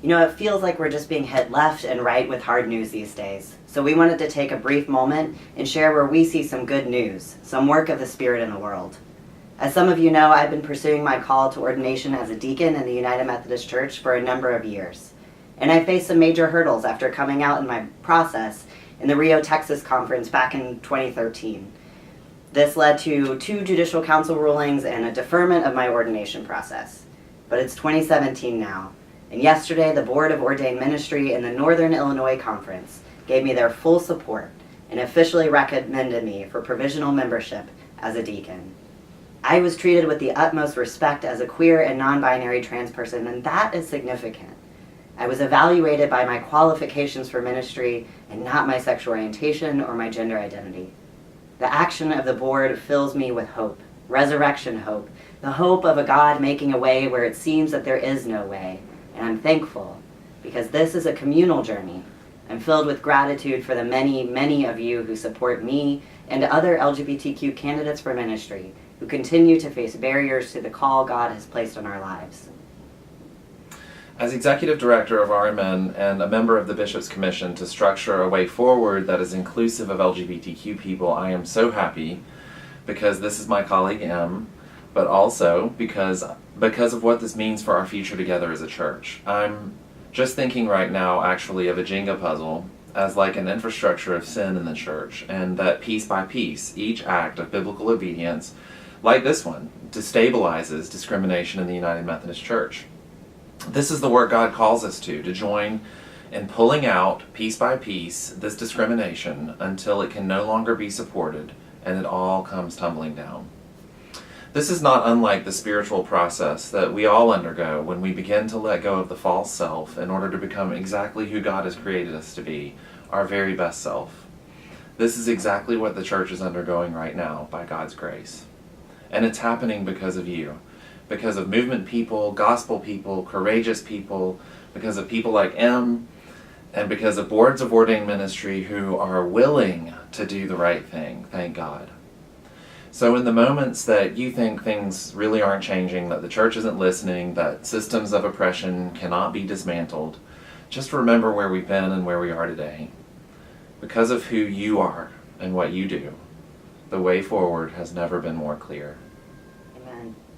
You know, it feels like we're just being hit left and right with hard news these days. So we wanted to take a brief moment and share where we see some good news, some work of the Spirit in the world. As some of you know, I've been pursuing my call to ordination as a deacon in the United Methodist Church for a number of years. And I faced some major hurdles after coming out in my process in the Rio, Texas conference back in 2013. This led to 2 judicial council rulings and a deferment of my ordination process. But it's 2017 now. And yesterday, the Board of Ordained Ministry in the Northern Illinois Conference gave me their full support and officially recommended me for provisional membership as a deacon. I was treated with the utmost respect as a queer and non-binary trans person, and that is significant. I was evaluated by my qualifications for ministry and not my sexual orientation or my gender identity. The action of the board fills me with hope, resurrection hope, the hope of a God making a way where it seems that there is no way. And I'm thankful, because this is a communal journey. I'm filled with gratitude for the many, many of you who support me and other LGBTQ candidates for ministry who continue to face barriers to the call God has placed on our lives. As Executive Director of RMN and a member of the Bishop's Commission to structure a way forward that is inclusive of LGBTQ people, I am so happy because this is my colleague M, but also because of what this means for our future together as a church. I'm just thinking right now actually of a Jenga puzzle as like an infrastructure of sin in the church, and that piece by piece, each act of biblical obedience, like this one, destabilizes discrimination in the United Methodist Church. This is the work God calls us to join in pulling out, piece by piece, this discrimination until it can no longer be supported and it all comes tumbling down. This is not unlike the spiritual process that we all undergo when we begin to let go of the false self in order to become exactly who God has created us to be, our very best self. This is exactly what the church is undergoing right now by God's grace. And it's happening because of you. Because of movement people, gospel people, courageous people, because of people like M, and because of boards of ordained ministry who are willing to do the right thing, thank God. So in the moments that you think things really aren't changing, that the church isn't listening, that systems of oppression cannot be dismantled, just remember where we've been and where we are today. Because of who you are and what you do, the way forward has never been more clear.